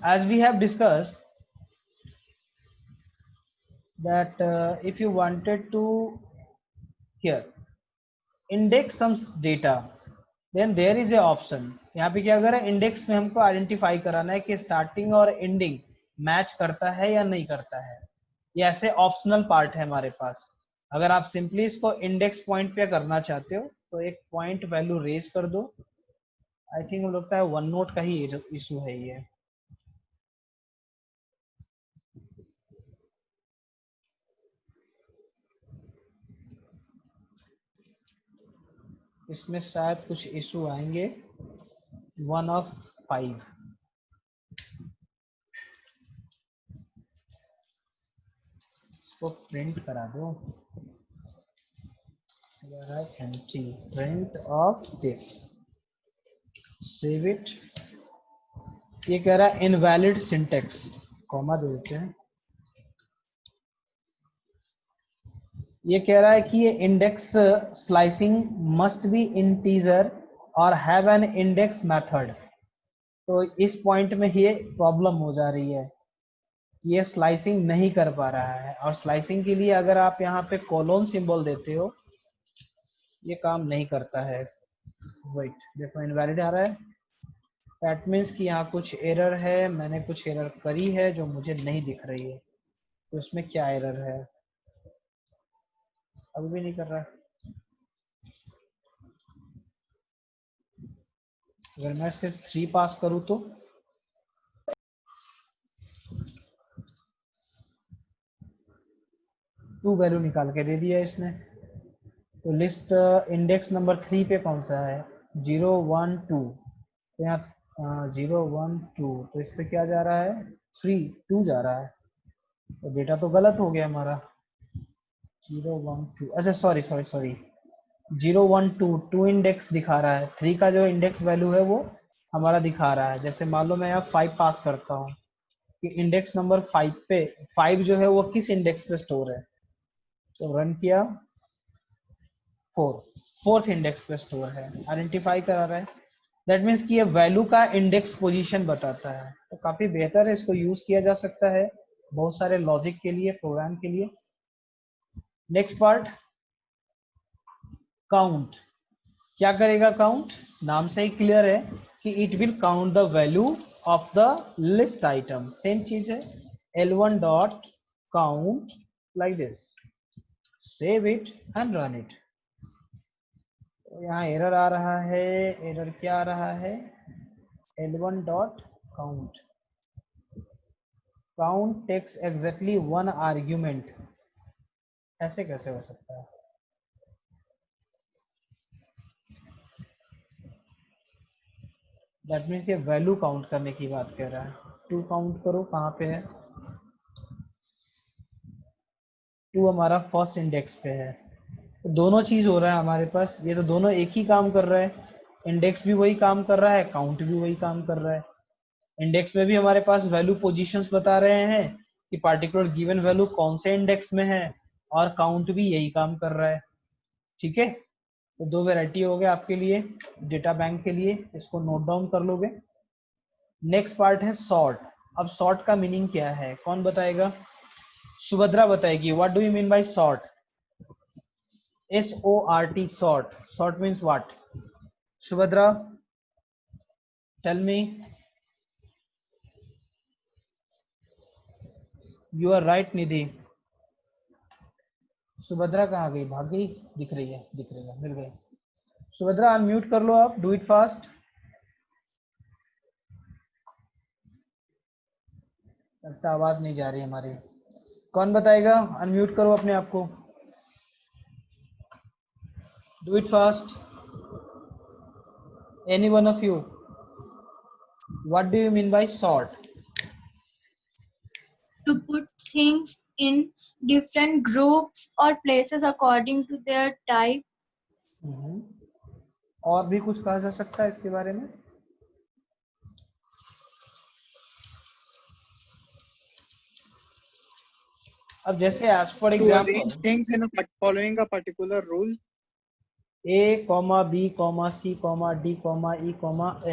as we have discussed that if you wanted to here index some data, then there is a option. यहाँ पे क्या करें, index में हमको identify कराना है कि स्टार्टिंग और एंडिंग मैच करता है या नहीं करता है। ये ऐसे ऑप्शनल पार्ट है हमारे पास। अगर आप सिंपली इसको इंडेक्स पॉइंट पे करना चाहते हो तो एक पॉइंट वैल्यू रेज कर दो। आई थिंक मुझे लगता है वन नोट का ही इशू है ये। इसमें शायद कुछ इशू आएंगे। 1 of 5 इसको प्रिंट करा दो। Print of this, save it. ये कह रहा है इनवैलिड सिंटेक्स, कॉमा दे देते हैं। ये कह रहा है कि ये index slicing must be integer और हैव एन इंडेक्स मेथड। तो इस पॉइंट में ये प्रॉब्लम हो जा रही है कि ये स्लाइसिंग नहीं कर पा रहा है, और स्लाइसिंग के लिए अगर आप यहाँ पे कोलोन सिंबल देते हो ये काम नहीं करता है। वेट, देखो इनवैलिड आ रहा है। दैट मीन्स कि यहाँ कुछ एरर है, मैंने कुछ एरर करी है जो मुझे नहीं दिख रही है। तो इसमें क्या एरर है, अभी भी नहीं कर रहा। अगर मैं सिर्फ 3 पास करूँ तो टू वैल्यू निकाल के दे दिया इसने। तो लिस्ट इंडेक्स नंबर 3 पे कौन सा है, 0 1 2। तो यहाँ 0 1 2, तो इस पे क्या जा रहा है, 3 2 जा रहा है। तो डेटा तो गलत हो गया हमारा। 0 1 2, अच्छा सॉरी सॉरी सॉरी, 0 1 2 2 इंडेक्स दिखा रहा है, 3 का जो इंडेक्स वैल्यू है वो हमारा दिखा रहा है। जैसे मान लो मैं यहाँ 5 पास करता हूँ कि इंडेक्स नंबर 5 पे 5 जो है वो किस इंडेक्स पे स्टोर है। तो रन किया, 4th इंडेक्स पे स्टोर है, आइडेंटिफाई करा रहा है। दैट मीन्स कि ये वैल्यू का इंडेक्स पोजीशन बताता है। तो काफी बेहतर है, इसको यूज किया जा सकता है बहुत सारे लॉजिक के लिए, प्रोग्राम के लिए। Next part, count. क्या करेगा काउंट, नाम से ही क्लियर है कि it will count the value of the list item. Same चीज है, L1 dot count like this, save it and run it. यहाँ एरर आ रहा है, एरर क्या आ रहा है, L1 dot count, count takes exactly 1 argument. ऐसे कैसे हो सकता है। दैट मीन्स ये वैल्यू काउंट करने की बात कर रहा है। 2 काउंट करो, कहाँ पे है, 2 हमारा फर्स्ट इंडेक्स पे है। तो दोनों चीज हो रहा है हमारे पास, ये तो दोनों एक ही काम कर रहा है। इंडेक्स भी वही काम कर रहा है, काउंट भी वही काम कर रहा है। इंडेक्स में भी हमारे पास वैल्यू पोजीशंस बता रहे हैं कि पार्टिकुलर गिवन वैल्यू कौन से इंडेक्स में है, और काउंट भी यही काम कर रहा है। ठीक है, तो 2 वैरायटी हो गए आपके लिए डेटा बैंक के लिए, इसको नोट डाउन कर लोगे। नेक्स्ट पार्ट है सॉर्ट। अब सॉर्ट का मीनिंग क्या है, कौन बताएगा, सुभद्रा बताएगी। What do you mean by sort, SORT, sort, sort means what, Subhadra, tell me. You are right निधि। सुभद्रा कहाँ गई, भाग गई, दिख रही है, दिख रही है, मिल गई। सुभद्रा अनम्यूट कर लो आप, डू इट फास्ट। लगता आवाज नहीं जा रही हमारी। कौन बताएगा, अनम्यूट करो अपने आप को, do it fast, any one of you. What do you mean by sort, to put things in different groups or places according to their type. और भी कुछ कहा जा सकता है इसके बारे में। अब जैसे as for To example arrange things in a following a particular rule. A, B, C, D, E,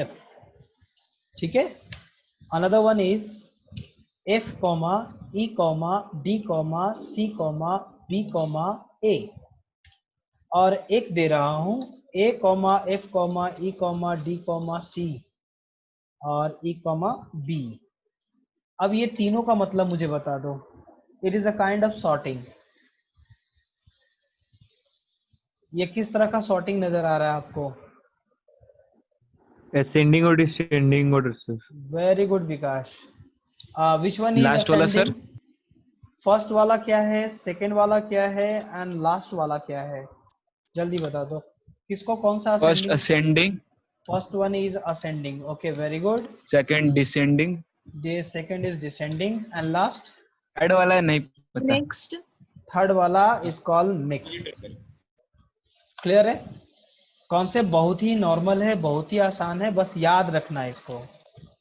F, ठीक है। Another one is f comma e comma d comma c comma b comma a, और एक दे रहा हूं a comma f comma e comma d comma c और e comma b। अब ये तीनों का मतलब मुझे बता दो। It is a kind of sorting. ये किस तरह का सॉर्टिंग नजर आ रहा है आपको? ascending और descending order sir। Very good Vikas. Which one is last वाला सर? असेंडिंग? फर्स्ट वाला क्या है, सेकंड वाला क्या है एंड लास्ट वाला क्या है? जल्दी बता दो किसको कौन सा first ascending? Ascending, first one is ascending. Okay very good. Second descending, the second is descending and last third वाला नहीं पता। Next. थर्ड वाला is called mixed। क्लियर है? कॉन्सेप्ट बहुत ही नॉर्मल है, बहुत ही आसान है, बस याद रखना है इसको।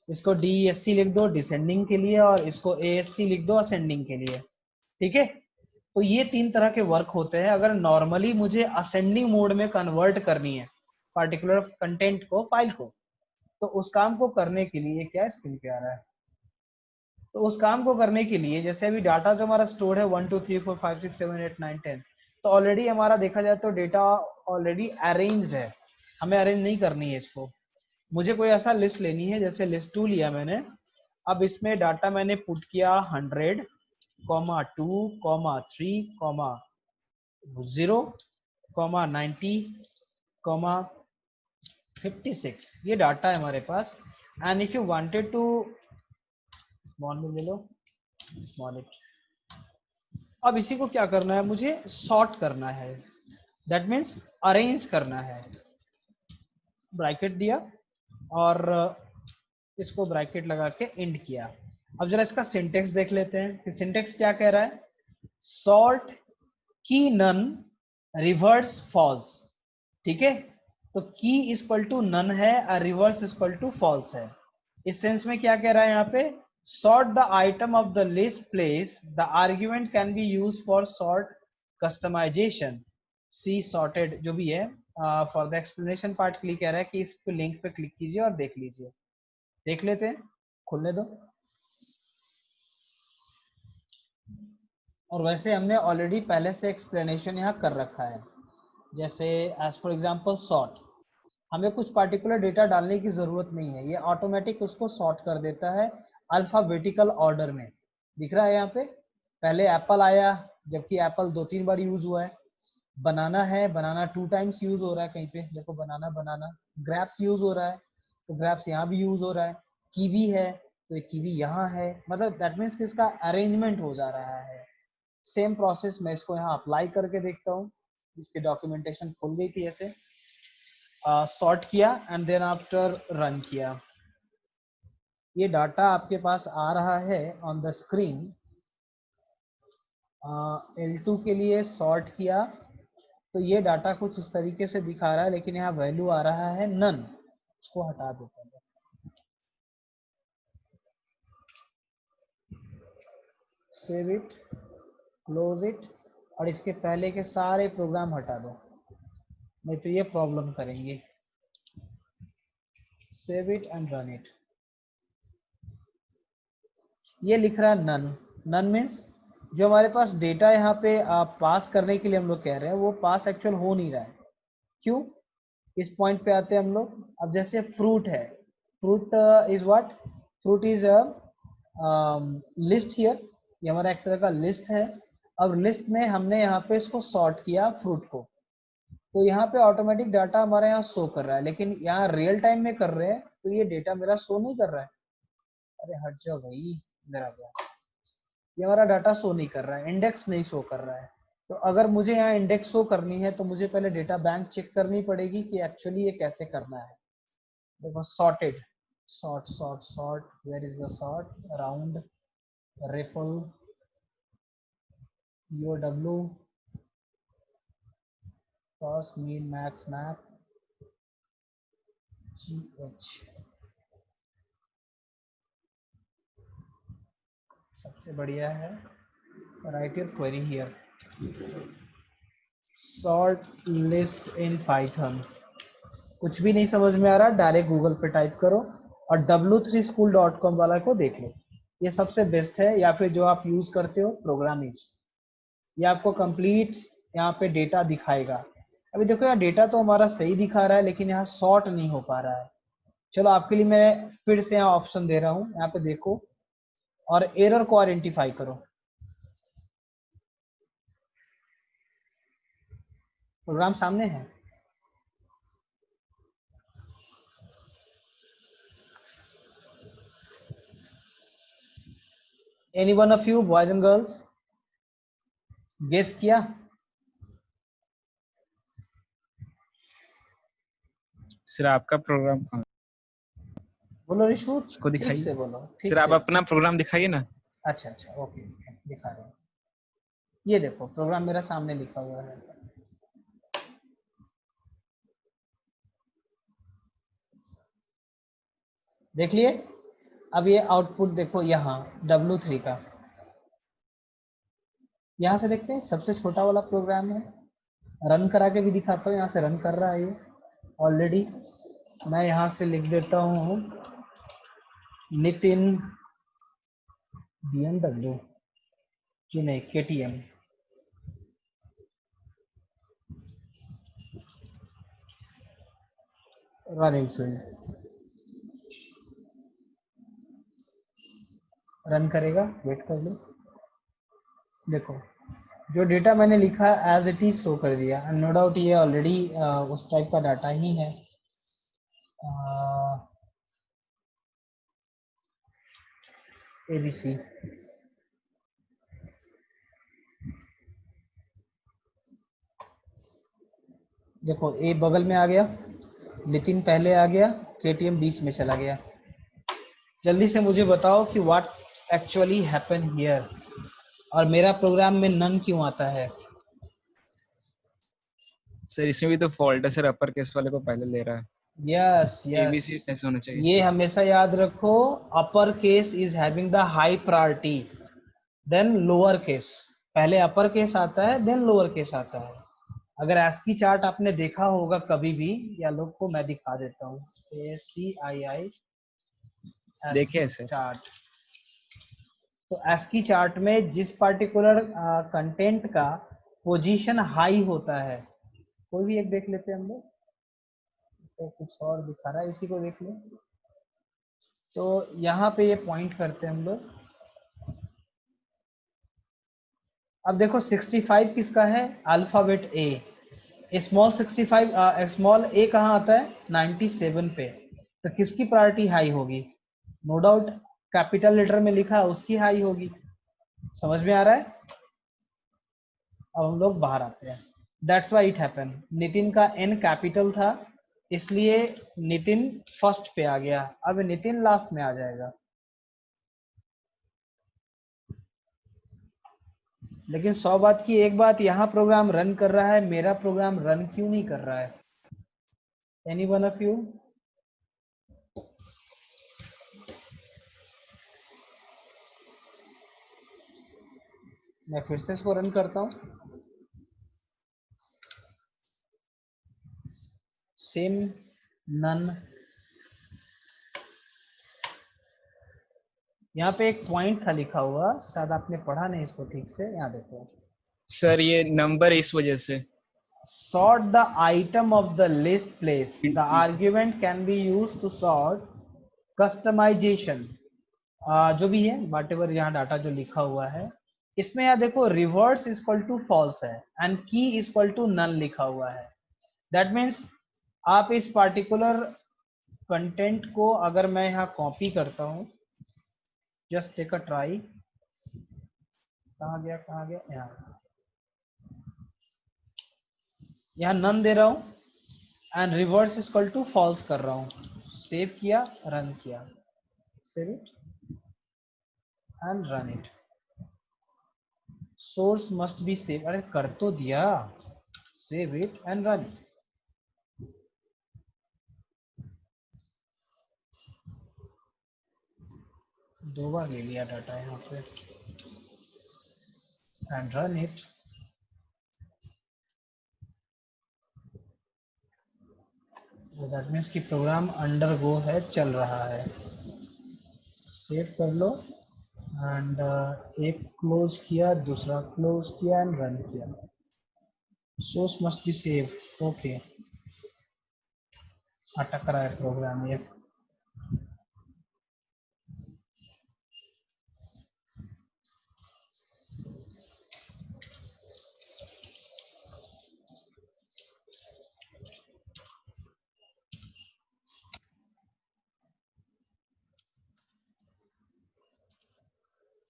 इसको DESC लिख दो डिसेंडिंग के लिए और इसको ASC लिख दो असेंडिंग के लिए। ठीक है, तो ये तीन तरह के वर्क होते हैं। अगर नॉर्मली मुझे असेंडिंग मोड में कन्वर्ट करनी है पर्टिकुलर कंटेंट को, फाइल को, तो उस काम को करने के लिए क्या स्क्रीन पे आ रहा है, तो उस काम को करने के लिए जैसे अभी डाटा जो हमारा स्टोर है 1 2 3 4 5 6 7 8 9 10, तो ऑलरेडी हमारा देखा जाए तो डेटा ऑलरेडी अरेंज्ड है, हमें अरेंज नहीं करनी है इसको। मुझे कोई ऐसा लिस्ट लेनी है, जैसे लिस्ट 2 लिया मैंने, अब इसमें डाटा मैंने पुट किया 100, 2, 3, 0, 90, 56, ये डाटा है हमारे पास। And if you wanted to, small में ले लो, स्मॉल इट। अब इसी को क्या करना है, मुझे सॉर्ट करना है, दैट मीन्स अरेंज करना है। ब्रैकेट दिया और इसको ब्रैकेट लगा के एंड किया। अब जरा इसका सिंटेक्स देख लेते हैं कि सिंटेक्स क्या कह रहा है। सॉर्ट की नन रिवर्स फॉल्स। ठीक है, तो की इक्वल टू नन है और रिवर्स इक्वल टू फॉल्स है। इस सेंस में क्या कह रहा है यहाँ पे, sort the item of the list place, the argument can be used for sort customization, see sorted जो भी है। for the explanation part के लिए कह रहा है कि इस पे लिंक पे क्लिक कीजिए और देख लीजिए। देख लेते हैं, खुलने दो। और वैसे हमने ऑलरेडी पहले से एक्सप्लेनेशन यहाँ कर रखा है, जैसे एज फॉर एग्जांपल सॉर्ट, हमें कुछ पार्टिकुलर डेटा डालने की जरूरत नहीं है, ये ऑटोमेटिक उसको सॉर्ट कर देता है अल्फाबेटिकल ऑर्डर में। दिख रहा है यहाँ पे, पहले एप्पल आया, जबकि एप्पल 2-3 बार यूज हुआ है। बनाना है, बनाना 2 टाइम्स यूज हो रहा है कहीं पे, देखो बनाना बनाना। ग्रैप्स यूज हो रहा है, तो ग्रैप्स यहाँ भी यूज हो रहा है। कीवी है, तो एक कीवी यहाँ है, मतलब दैट मीन्स कि इसका अरेंजमेंट हो जा रहा है। सेम प्रोसेस मैं इसको यहाँ अप्लाई करके देखता हूँ। इसकी डॉक्यूमेंटेशन खुल गई थी ऐसे। सॉर्ट किया एंड देन आफ्टर रन किया। ये डाटा आपके पास आ रहा है ऑन द स्क्रीन। L2 के लिए सॉर्ट किया तो ये डाटा कुछ इस तरीके से दिखा रहा है, लेकिन यहाँ वैल्यू आ रहा है नन। इसको हटा देता हूँ, सेव इट, क्लोज इट, और इसके पहले के सारे प्रोग्राम हटा दो, नहीं तो ये प्रॉब्लम करेंगे। Save it and run it. ये लिख रहा है नन। नन मीन्स जो हमारे पास डेटा यहाँ पे पास करने के लिए हम लोग कह रहे हैं वो पास एक्चुअल हो नहीं रहा है। क्यों? इस पॉइंट पे आते हैं हम लोग। अब जैसे फ्रूट है, fruit is what, fruit is list here, ये हमारा एक तरह का लिस्ट है। अब लिस्ट में हमने यहाँ पे इसको सॉर्ट किया फ्रूट को, तो यहाँ पे ऑटोमेटिक डाटा हमारे यहाँ शो कर रहा है, लेकिन यहाँ रियल टाइम में कर रहे हैं तो ये डेटा मेरा शो नहीं कर रहा है। अरे हट जाओ भाई, मेरा क्या, ये हमारा डाटा शो नहीं कर रहा है, इंडेक्स नहीं शो कर रहा है। तो अगर मुझे यहाँ इंडेक्स शो करनी है तो मुझे पहले डेटा बैंक चेक करनी पड़ेगी कि एक्चुअली ये कैसे करना है। देखो sorted, sort sort sort, where is the sort, round, ripple, UW, cost, mean, max, map, GH। सबसे बढ़िया है write your query here, sort list in Python. कुछ भी नहीं समझ में आ रहा, डायरेक्ट गूगल पे टाइप करो और w3school.com वाला को देख लो, ये सबसे बेस्ट है। या फिर जो आप यूज करते हो प्रोग्रामिंग, ये आपको कंप्लीट यहाँ पे डेटा दिखाएगा। अभी देखो यहाँ डेटा तो हमारा सही दिखा रहा है, लेकिन यहाँ सॉर्ट नहीं हो पा रहा है। चलो आपके लिए मैं फिर से यहाँ ऑप्शन दे रहा हूँ, यहाँ पे देखो और एरर को आइडेंटिफाई करो। प्रोग्राम सामने है। Any one of you boys and girls guess किया? सर आपका प्रोग्राम कहाँ? बोलो रिशु, इसको ठीक दिखाइए। से बोलो, ठीक सर आप से। अपना प्रोग्राम दिखाइए ना। अच्छा अच्छा, ओके, दिखा रहे हैं। ये देखो प्रोग्राम मेरा सामने लिखा हुआ है। देख लिए? अब ये आउटपुट देखो यहाँ W3 का, यहाँ से देखते हैं सबसे छोटा वाला प्रोग्राम है। रन करा के भी दिखाता हूँ, यहाँ से रन कर रहा है ये ऑलरेडी। मैं यहाँ से लिख देता हूँ नितिन BMW कि नहीं KTM। रनिंग फील्ड रन करेगा, वेट कर लो। देखो जो डेटा मैंने लिखा एज इट इज शो कर दिया। नो डाउट ये ऑलरेडी उस टाइप का डाटा ही है। ABC देखो, ए बगल में आ गया, नितिन पहले आ गया, KTM बीच में चला गया। जल्दी से मुझे बताओ कि व्हाट एक्चुअली हैपन हियर, और मेरा प्रोग्राम में नन क्यों आता है? सर इसमें भी तो फॉल्ट है सर, अपर केस वाले को पहले ले रहा है। यस ABC यस, ऐसे होना चाहिए। ये हमेशा याद रखो, upper case is having the high priority than lower case. पहले अपर केस आता है देन लोअर केस आता है। अगर ASCII चार्ट आपने देखा होगा कभी भी, या लोग को मैं दिखा देता हूँ, ASCII देखिए सर। चार्ट। तो ASCII चार्ट में जिस पार्टिकुलर कंटेंट का पोजीशन हाई होता है, कोई भी एक देख लेते हैं हम लोग, तो कुछ और दिखा रहा है, इसी को देख लो। तो यहाँ पे ये पॉइंट करते हैं हम लोग। अब देखो 65 किसका है? Alphabet A। Small 65 small A कहाँ आता है? 97 पे। तो किसकी प्रायोरिटी हाई होगी? नो डाउट कैपिटल लेटर में लिखा है उसकी हाई होगी। समझ में आ रहा है? अब हम लोग बाहर आते हैं। That's why it happen. Nitin का N कैपिटल था, इसलिए नितिन फर्स्ट पे आ गया। अब नितिन लास्ट में आ जाएगा। लेकिन 100 बात की एक बात, यहाँ प्रोग्राम रन कर रहा है, मेरा प्रोग्राम रन क्यों नहीं कर रहा है? Any one of you? मैं फिर से इसको रन करता हूँ, सेम नन। यहाँ पे एक पॉइंट था लिखा हुआ, शायद आपने पढ़ा नहीं इसको ठीक से। यहाँ देखो, सर ये नंबर इस वजह से। sort the item of the list place. The Please. argument can be used to sort customization। जो भी है whatever यहाँ डाटा जो लिखा हुआ है, इसमें यहाँ देखो reverse is equal to false है and key is equal to none लिखा हुआ है। That means आप इस particular कंटेंट को अगर मैं यहाँ कॉपी करता हूँ, जस्ट टेक अ ट्राई। कहाँ गया कहाँ गया? यहाँ नन दे रहा हूँ and reverse equal to false कर रहा हूँ। सेव किया, रन किया, save it and run it. Source must be save. अरे कर तो दिया, सेव इट एंड रन। दो बार ले लिया डाटा यहाँ पे, and run it. That means कि प्रोग्राम अंडर गो है, चल रहा है। सेव कर लो एंड एक क्लोज किया, दूसरा क्लोज किया एंड रन किया. Source must be save. Okay, अटक रहा है प्रोग्राम ये.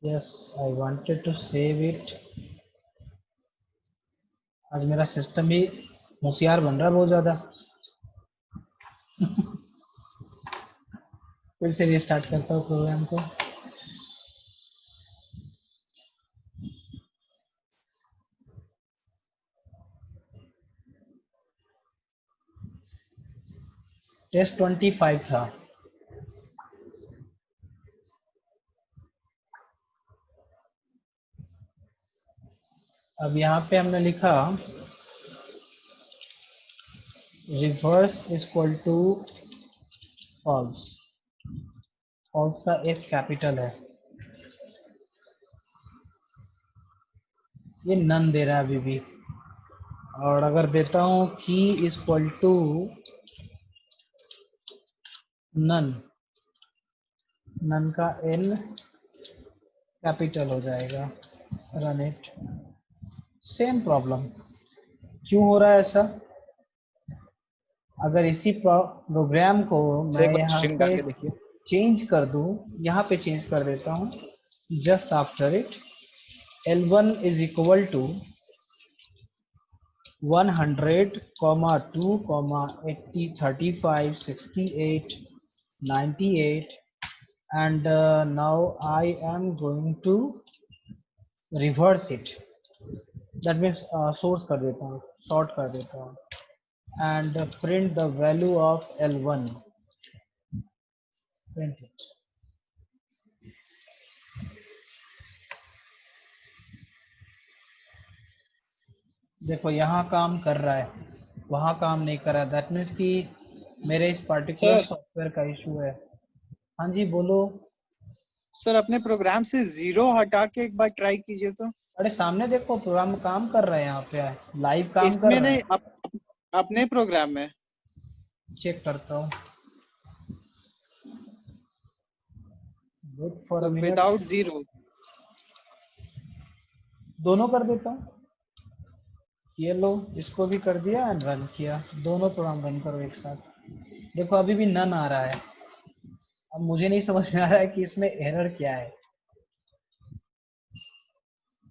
Yes, I wanted to save it. आज मेरा सिस्टम ही होशियार बन रहा है बहुत ज्यादा. फिर से रिस्टार्ट करता हूँ प्रोग्राम को. टेस्ट 25 था. अब यहाँ पे हमने लिखा reverse equal to false. False का F कैपिटल है. ये नन दे रहा है अभी भी. और अगर देता हूँ की इक्वल टू नन, नन का N कैपिटल हो जाएगा. Run it. Same problem. क्यों हो रहा है ऐसा? अगर इसी प्रोग्राम को से मैं एक बार यहाँ स्ट्रिंग पे डाल के देखिए. चेंज कर दूं, यहाँ पे चेंज कर देता हूँ. Just after it L1 is equal to 100, 2, 80, 35, 68, 98 and now I am going to reverse it. That means source कर देता हूँ, sort कर देता हूँ and print the value of L1. Print it. देखो यहाँ काम कर रहा है, वहाँ काम नहीं कर रहा. दैट मीन्स कि मेरे इस पर्टिकुलर सर सॉफ्टवेयर का इशू है. हाँ जी बोलो. सर अपने प्रोग्राम से 0 हटा के एक बार ट्राई कीजिए तो. अरे सामने देखो प्रोग्राम काम कर रहा है, यहाँ पे लाइव काम कर इसमें रहा नहीं, है. अपने प्रोग्राम में. चेक करता हूँ. वेट फॉर अ तो मिनट. विदाउट 0. दोनों कर देता हूँ. ये लो, इसको भी कर दिया एंड रन किया. दोनों प्रोग्राम रन करो एक साथ. देखो अभी भी नन आ रहा है. अब मुझे नहीं समझ में आ रहा है कि इसमें एरर क्या है.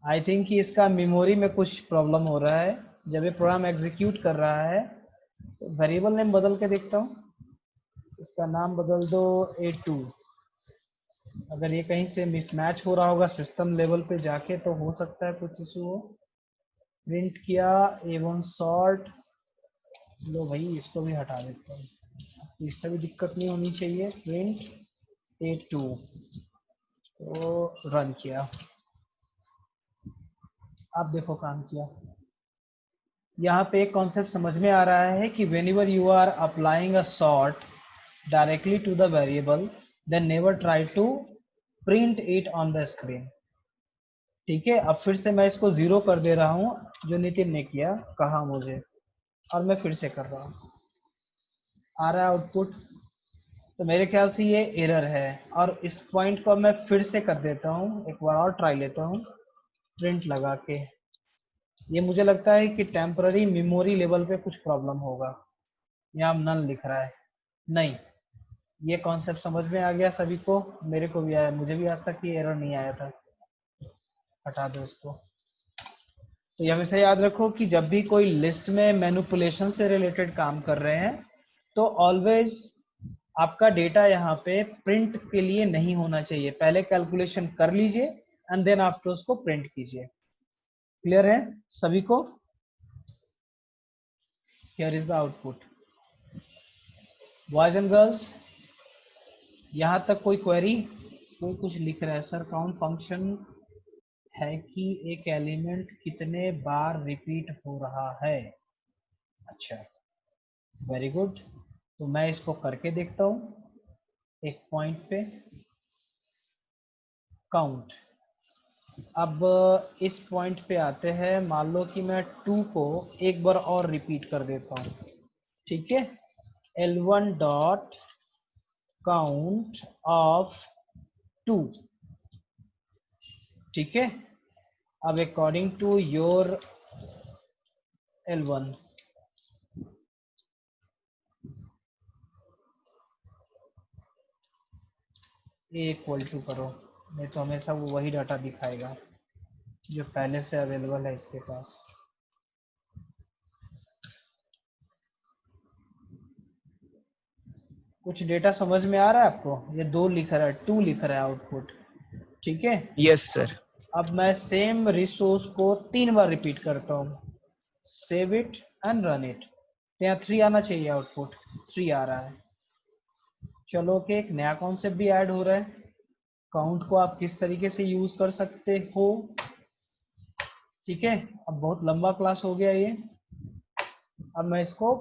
आई थिंक कि इसका मेमोरी में कुछ प्रॉब्लम हो रहा है. जब ये प्रोग्राम एग्जीक्यूट कर रहा है तो वेरिएबल नेम बदल के देखता हूँ. इसका नाम बदल दो A2. अगर ये कहीं से मिसमैच हो रहा होगा सिस्टम लेवल पे जाके तो हो सकता है कुछ इशू हो. प्रिंट किया A1 सॉर्ट. लो भाई, इसको भी हटा देता हूँ. इससे भी दिक्कत नहीं होनी चाहिए. प्रिंट A2 तो रन किया. आप देखो काम किया. यहाँ पे एक कॉन्सेप्ट समझ में आ रहा है कि whenever you are applying a sort directly to the variable then never try to print it on the screen. ठीक है. अब फिर से मैं इसको 0 कर दे रहा हूँ जो नितिन ने किया, कहा मुझे, और मैं फिर से कर रहा हूँ. आ रहा है आउटपुट. तो मेरे ख्याल से ये एरर है. और इस पॉइंट को मैं फिर से कर देता हूँ, एक बार और ट्राई लेता हूँ प्रिंट लगा के. ये मुझे लगता है कि टेम्पररी मेमोरी लेवल पे कुछ प्रॉब्लम होगा. यहाँ नल लिख रहा है. नहीं, ये कॉन्सेप्ट समझ में आ गया सभी को. मेरे को भी आया, मुझे भी आज तक ये एरर नहीं आया था. हटा दो इसको. तो ये हमेशा याद रखो कि जब भी कोई लिस्ट में मैनिपुलेशन से रिलेटेड काम कर रहे हैं तो ऑलवेज आपका डेटा यहाँ पे प्रिंट के लिए नहीं होना चाहिए. पहले कैलकुलेशन कर लीजिए एंड देन आफ्टर उसको प्रिंट कीजिए. क्लियर है सभी को? Here is the output. Boys and girls, यहाँ तक कोई क्वेरी? कोई कुछ लिख रहा है सर काउंट फंक्शन है कि एक एलिमेंट कितने बार रिपीट हो रहा है. अच्छा, वेरी गुड. तो मैं इसको करके देखता हूँ एक पॉइंट पे. काउंट। अब इस पॉइंट पे आते हैं, मान लो कि मैं 2 को एक बार और रिपीट कर देता हूँ, ठीक है। L1 डॉट काउंट ऑफ 2, ठीक है। अब according to your L1 equal to करो, नहीं तो हमेशा वो वही डाटा दिखाएगा जो पहले से अवेलेबल है इसके पास। कुछ डेटा समझ में आ रहा है आपको? ये 2 लिख रहा है, 2 लिख रहा है आउटपुट, ठीक है। Yes sir. अब मैं सेम रिसोर्स को 3 बार रिपीट करता हूँ, save it and run it. तो यहाँ 3 आना चाहिए, आउटपुट 3 आ रहा है। चलो कि एक नया कॉन्सेप्ट भी ऐड हो रहा है, काउंट को आप किस तरीके से यूज कर सकते हो, ठीक है। अब बहुत लंबा क्लास हो गया ये, अब मैं इसको